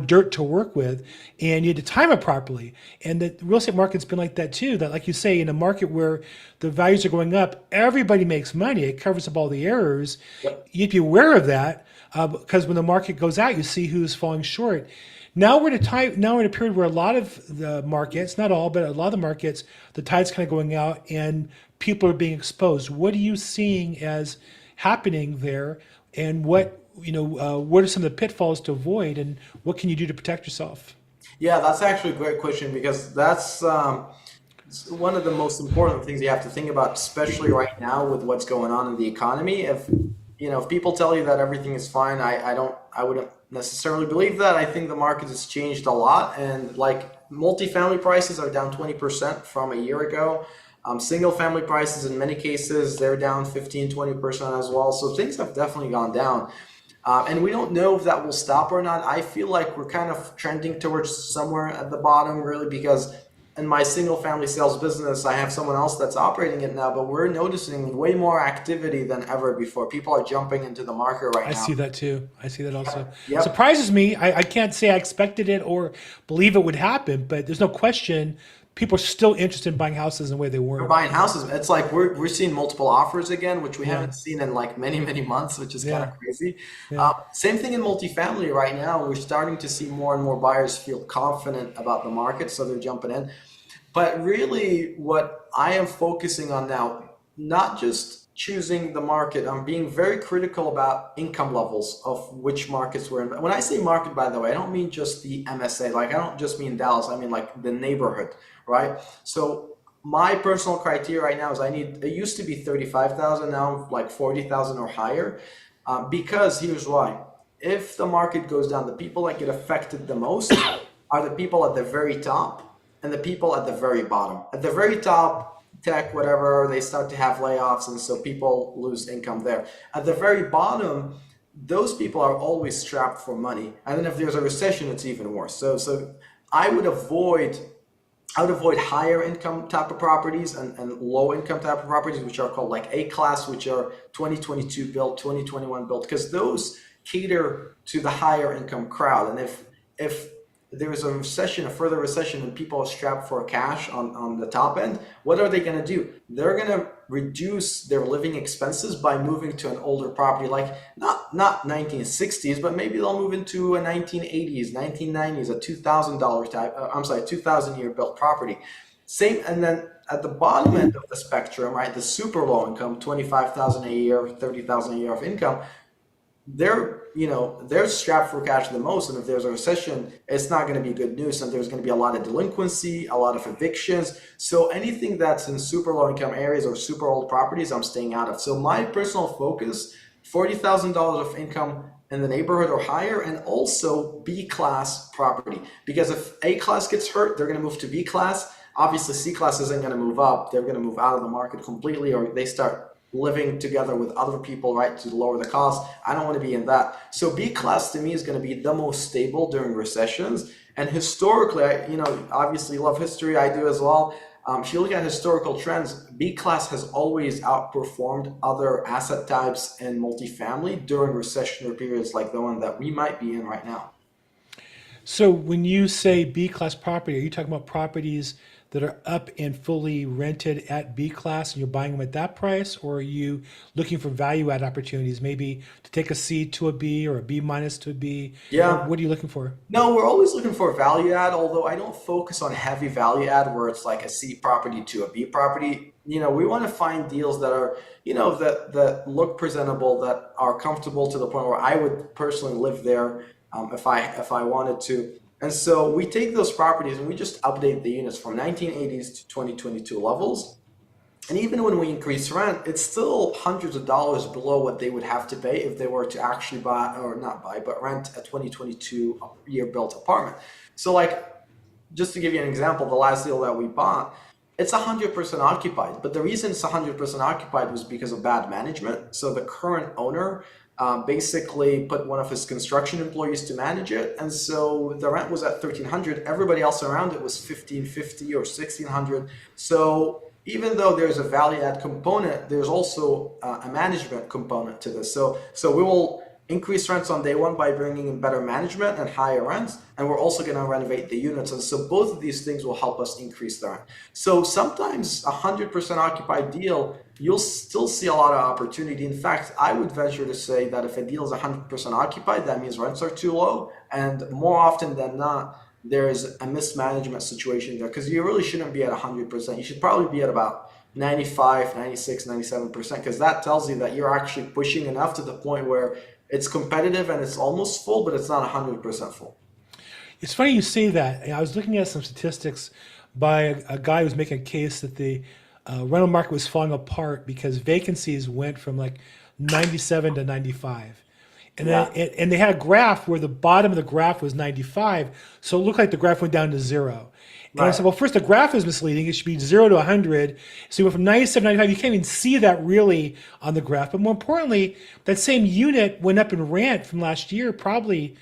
dirt to work with, and you had to time it properly. And the real estate market's been like that too. That, like you say, in a market where the values are going up, everybody makes money. It covers up all the errors. You have to be aware of that because when the market goes out, you see who's falling short. Now we're in a period where a lot of the markets, not all, but a lot of the markets, the tide's kind of going out and people are being exposed. What are you seeing as happening there, and what are some of the pitfalls to avoid, and what can you do to protect yourself? Yeah, that's actually a great question because that's one of the most important things you have to think about, especially right now with what's going on in the economy. If people tell you that everything is fine, I wouldn't necessarily believe that. I think the market has changed a lot, and like multifamily prices are down 20% from a year ago. Single family prices in many cases, they're down 15-20% as well. So things have definitely gone down. And we don't know if that will stop or not. I feel like we're kind of trending towards somewhere at the bottom, really, because in my single family sales business, I have someone else that's operating it now, but we're noticing way more activity than ever before. People are jumping into the market right now. I see that too. I see that also. Yep. Surprises me. I can't say I expected it or believe it would happen, but there's no question people are still interested in buying houses in the way they were. We're buying houses. It's like we're seeing multiple offers again, which we haven't seen in like many, many months, which is kind of crazy. Same thing in multifamily right now. We're starting to see more and more buyers feel confident about the market, so they're jumping in. But really what I am focusing on now, not just choosing the market, I'm being very critical about income levels of which markets we're in. When I say market, by the way, I don't mean just the MSA. Like I don't just mean Dallas. I mean like the neighborhood, right? So my personal criteria right now is it used to be 35,000, now like 40,000 or higher, because here's why. If the market goes down, the people that get affected the most are the people at the very top and the people at the very bottom. At the very top, tech, whatever, they start to have layoffs, and so people lose income there. At the very bottom, those people are always strapped for money. And then if there's a recession, it's even worse. So I would avoid higher income type of properties and low income type of properties, which are called like A class, which are 2022 built, 2021 built, because those cater to the higher income crowd. And if there is a further recession, and people are strapped for cash on the top end, what are they going to do? They're going to reduce their living expenses by moving to an older property, like not 1960s, but maybe they'll move into a 1980s, 1990s, a $2,000 year built property. Same, and then at the bottom end of the spectrum, right, the super low income, 25,000 a year, 30,000 a year of income, they're strapped for cash the most, and if there's a recession, it's not going to be good news, and there's going to be a lot of delinquency, a lot of evictions. So anything that's in super low income areas or super old properties, I'm staying out of. So my personal focus, $40,000 of income in the neighborhood or higher, and also B class property, because if A class gets hurt, they're going to move to B class. Obviously C class isn't going to move up, they're going to move out of the market completely, or they start living together with other people, right, to lower the cost. I don't want to be in that. So B class to me is going to be the most stable during recessions. And historically, obviously love history, I do as well. If you look at historical trends, B class has always outperformed other asset types in multifamily during recessionary periods like the one that we might be in right now. So when you say B class property, are you talking about properties that are up and fully rented at B class and you're buying them at that price? Or are you looking for value add opportunities, maybe to take a C to a B or a B minus to a B? Yeah. What are you looking for? No, we're always looking for value add, although I don't focus on heavy value add where it's like a C property to a B property. We want to find deals that are, that look presentable, that are comfortable to the point where I would personally live there if I wanted to. And so we take those properties and we just update the units from 1980s to 2022 levels. And even when we increase rent, it's still hundreds of dollars below what they would have to pay if they were to actually rent a 2022 year built apartment. So like, just to give you an example, the last deal that we bought, it's 100% occupied. But the reason it's 100% occupied was because of bad management. So the current owner basically put one of his construction employees to manage it, and so the rent was at 1,300. Everybody else around it was 1,550 or 1,600. So even though there's a value add component, there's also a management component to this. So we will increase rents on day one by bringing in better management and higher rents, and we're also going to renovate the units, and so both of these things will help us increase the rent. So sometimes 100% occupied deal, you'll still see a lot of opportunity. In fact, I would venture to say that if a deal is 100% occupied, that means rents are too low, and more often than not, there's a mismanagement situation there, because you really shouldn't be at 100%. You should probably be at about 95, 96, 97%, because that tells you that you're actually pushing enough to the point where it's competitive and it's almost full, but it's not 100% full. It's funny you say that. I was looking at some statistics by a guy who was making a case that the rental market was falling apart because vacancies went from like 97 to 95. And then and they had a graph where the bottom of the graph was 95. So it looked like the graph went down to zero. And I said, well, first, the graph is misleading. It should be 0 to 100. So you went from 97 to 95. You can't even see that really on the graph. But more importantly, that same unit went up in rent from last year, probably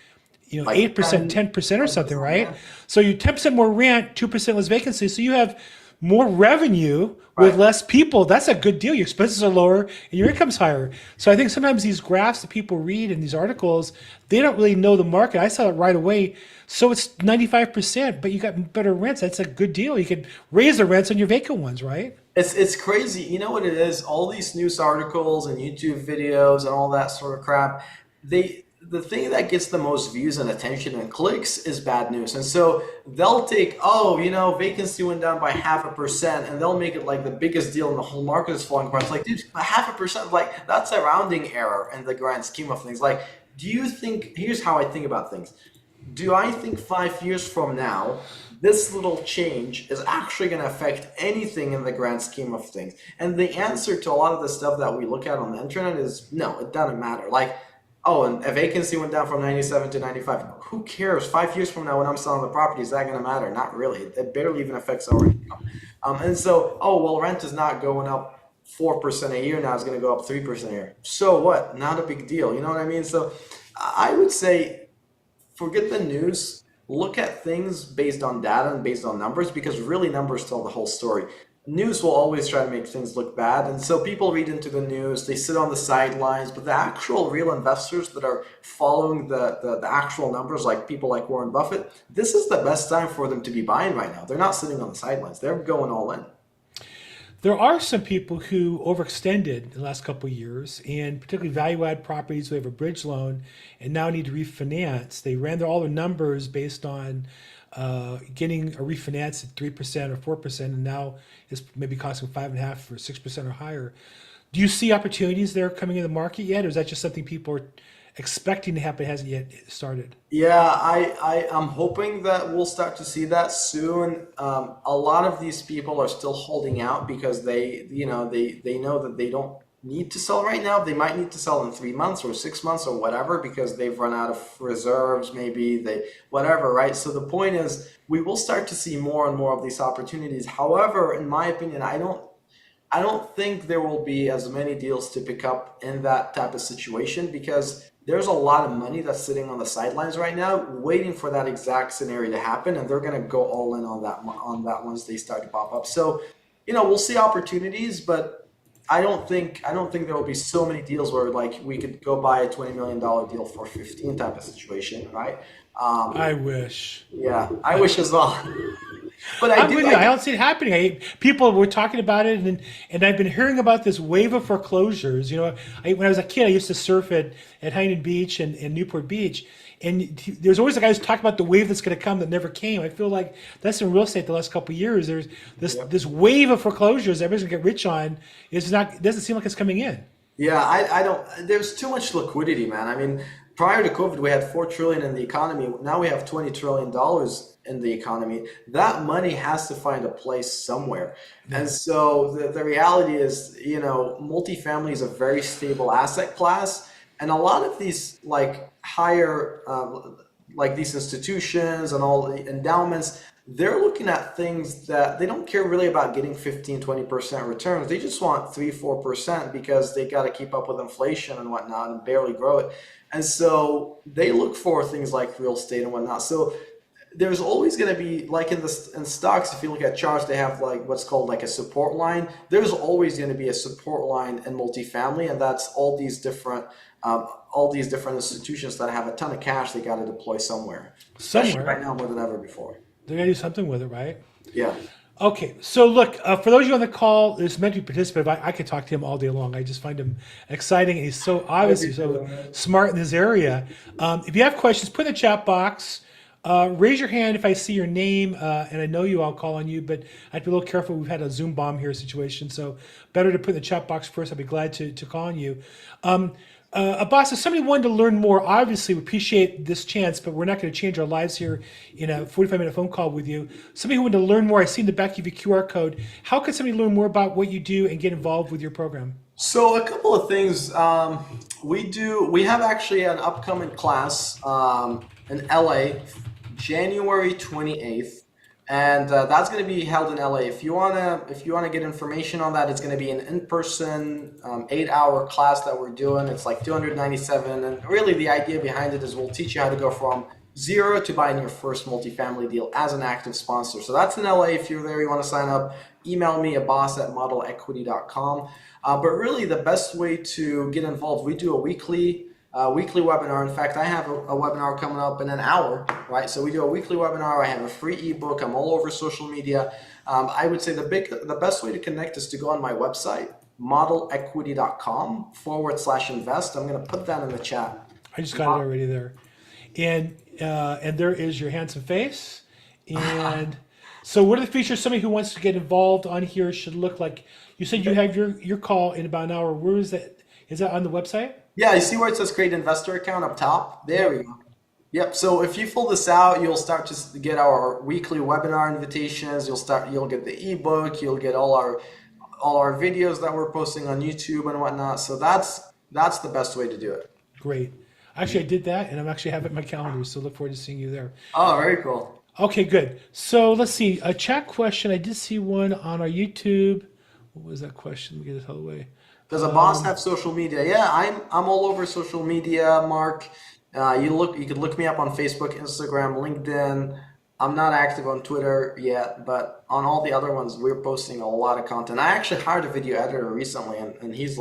8%, 10% or something, right? So you 10% more rent, 2% less vacancy. So you have more revenue with less people. That's a good deal. Your expenses are lower and your income's higher. So I think sometimes these graphs that people read in these articles, they don't really know the market. I saw it right away. So it's 95%, but you got better rents. That's a good deal. You could raise the rents on your vacant ones, right? It's crazy. You know what it is? All these news articles and YouTube videos and all that sort of crap, the thing that gets the most views and attention and clicks is bad news. And so they'll take, vacancy went down by 0.5%, and they'll make it like the biggest deal in the whole market is falling apart. It's like, dude, 0.5%, like that's a rounding error in the grand scheme of things. Like, do you think, here's how I think about things. Do I think 5 years from now, this little change is actually going to affect anything in the grand scheme of things? And the answer to a lot of the stuff that we look at on the internet is no, it doesn't matter. Like, and a vacancy went down from 97 to 95. Who cares? 5 years from now, when I'm selling the property, is that going to matter? Not really. It barely even affects our income. And so, rent is not going up 4% a year now. It's going to go up 3% a year. So what? Not a big deal. You know what I mean? So I would say, forget the news. Look at things based on data and based on numbers, because really numbers tell the whole story. News will always try to make things look bad, and so people read into the news, they sit on the sidelines, but the actual real investors that are following the actual numbers, like people like Warren Buffett, this is the best time for them to be buying right now. They're not sitting on the sidelines. They're going all in. There are some people who overextended in the last couple of years, and particularly value-add properties who have a bridge loan and now need to refinance. They ran all their numbers based on getting a refinance at 3% or 4%, and now it's maybe costing 5.5% or 6% or higher. Do you see opportunities there coming in the market yet, or is that just something people are expecting to happen, hasn't yet started? Yeah, I'm hoping that we'll start to see that soon. A lot of these people are still holding out because they know that they don't need to sell right now. They might need to sell in 3 months or 6 months or whatever, because they've run out of reserves, maybe whatever, right? So the point is, we will start to see more and more of these opportunities. However, in my opinion, I don't think there will be as many deals to pick up in that type of situation, because there's a lot of money that's sitting on the sidelines right now waiting for that exact scenario to happen, and they're going to go all in on that once they start to pop up. So, we'll see opportunities, but I don't think there will be so many deals where like we could go buy a $20 million deal for 15 type of situation, right? I wish. Yeah, I wish as well. But I don't see it happening. People were talking about it, and I've been hearing about this wave of foreclosures. When I was a kid, I used to surf at Huntington Beach and Newport Beach, and there's always a guy who's talking about the wave that's going to come that never came. I feel like that's in real estate the last couple of years. There's this wave of foreclosures everybody's going to get rich on. It doesn't seem like it's coming in. Yeah, I don't. There's too much liquidity, man. I mean, prior to COVID, we had $4 trillion in the economy. Now we have $20 trillion in the economy. That money has to find a place somewhere. And so the reality is, multifamily is a very stable asset class. And a lot of these like higher, like these institutions and all the endowments, they're looking at things that they don't care really about getting 15-20% returns. They just want 3-4% because they got to keep up with inflation and whatnot and barely grow it. And so they look for things like real estate and whatnot. So there's always going to be, like in stocks, if you look at charts, they have like what's called like a support line. There's always going to be a support line in multifamily, and that's all these different institutions that have a ton of cash they got to deploy somewhere. Especially right now more than ever before. They're going to do something with it, right? Yeah. Okay, so look, for those of you on the call, this meant to be participative. I could talk to him all day long. I just find him exciting. He's so obviously so smart in this area. If you have questions, put in the chat box. Raise your hand if I see your name, and I know you, I'll call on you, but I have to be a little careful. We've had a Zoom bomb here situation, so better to put in the chat box first. I'd be glad to call on you. Abbas, if somebody wanted to learn more, obviously we appreciate this chance, but we're not going to change our lives here in a 45-minute phone call with you. Somebody who wanted to learn more, I see in the back of your QR code. How can somebody learn more about what you do and get involved with your program? So a couple of things. We have actually an upcoming class in LA, January 28th. And that's going to be held in LA. If you wanna get information on that, it's going to be an in-person 8-hour class that we're doing. It's like $297, and really the idea behind it is we'll teach you how to go from zero to buying your first multifamily deal as an active sponsor. So that's in LA. If you're there, you want to sign up, email me abbas@modelequity.com. But really, the best way to get involved, we do a weekly webinar. In fact, I have a webinar coming up in an hour, right? So we do a weekly webinar. I have a free ebook. I'm all over social media. I would say the best way to connect is to go on my website, modelequity.com/invest. I'm going to put that in the chat. I just got it already there. And there is your handsome face. And so what are the features somebody who wants to get involved on here should look like? You said you have your call in about an hour. Where is that? Is that on the website? Yeah, you see where it says create investor account up top? There we go. Yep. So if you fill this out, you'll start to get our weekly webinar invitations. You'll get the ebook. You'll get all our videos that we're posting on YouTube and whatnot. So that's the best way to do it. Great. Actually, I did that, and I'm actually have it in my calendar. So look forward to seeing you there. Oh, very cool. Okay, good. So let's see. A chat question. I did see one on our YouTube. What was that question? Let me get this out of the way. Does Abbas have social media? Yeah, I'm all over social media, Mark. You could look me up on Facebook, Instagram, LinkedIn. I'm not active on Twitter yet, but on all the other ones, we're posting a lot of content. I actually hired a video editor recently, and he's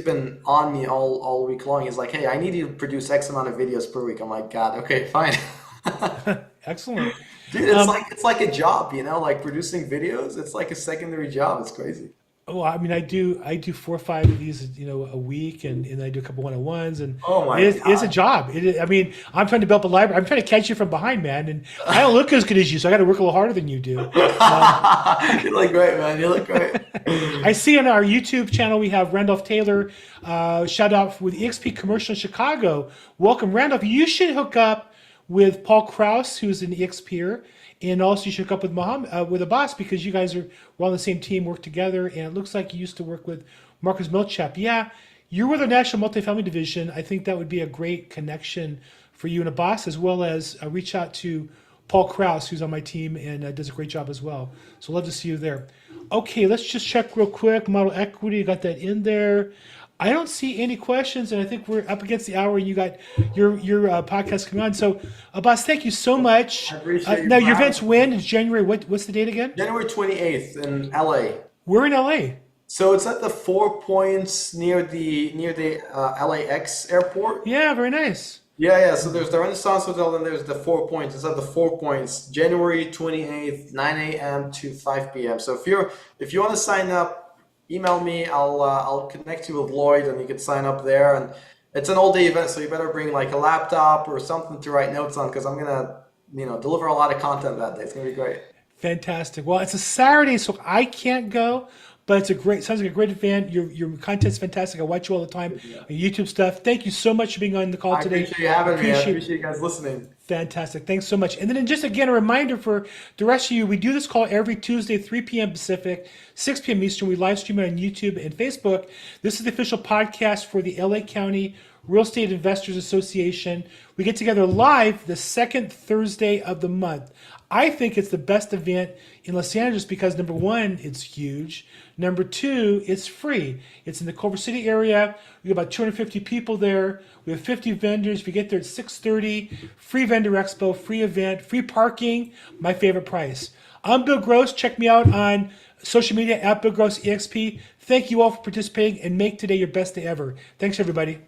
been on me all week long. He's like, hey, I need you to produce X amount of videos per week. I'm like, God, okay, fine. Excellent. Dude, it's like a job, like producing videos. It's like a secondary job. It's crazy. Oh, I mean, I do 4 or 5 of these, a week, and I do a couple one-on-ones, and Oh my it's a God. job. I mean, I'm trying to build up a library. I'm trying to catch you from behind, man, and I don't look as good as you, so I got to work a little harder than you do. You look great, man. You look great. I see on our YouTube channel we have Randolph Taylor. Shout out with EXP Commercial in Chicago. Welcome, Randolph. You should hook up with Paul Kraus, who's an EXPer, and also you should hook up with with Abbas, because you guys are on the same team, work together, and it looks like you used to work with Marcus Milchap. Yeah, you're with the National Multifamily Division. I think that would be a great connection for you and Abbas, as well as reach out to Paul Kraus, who's on my team and does a great job as well. So love to see you there. Okay, let's just check real quick. Model equity, got that in there. I don't see any questions, and I think we're up against the hour, and you got your podcast coming on. So, Abbas, thank you so much. I appreciate you now, your for event's having when? It's January. What's the date again? January 28th in LA. We're in LA. So it's at the 4 Points near the LAX airport. Yeah, very nice. Yeah. So there's the Renaissance Hotel, then there's the 4 Points. It's at the 4 Points, January 28th, 9 a.m. to 5 p.m. So if you want to sign up, email me. I'll connect you with Lloyd, and you can sign up there. And it's an all-day event, so you better bring like a laptop or something to write notes on, because I'm gonna deliver a lot of content that day. It's gonna be great. Fantastic. Well, it's a Saturday, so I can't go, but sounds like a great event. Your content's fantastic. I watch you all the time on YouTube stuff. Thank you so much for being on the call I today. appreciate you having me. I appreciate you guys listening. Fantastic. Thanks so much. And then just again, a reminder for the rest of you, we do this call every Tuesday, 3 p.m. Pacific, 6 p.m. Eastern. We live stream it on YouTube and Facebook. This is the official podcast for the LA County Real Estate Investors Association. We get together live the second Thursday of the month. I think it's the best event in Los Angeles because number one, it's huge. Number two, it's free. It's in the Culver City area. We have about 250 people there. We have 50 vendors. If you get there at 6:30, free vendor expo, free event, free parking, my favorite price. I'm Bill Gross. Check me out on social media at Bill Gross EXP. Thank you all for participating and make today your best day ever. Thanks, everybody.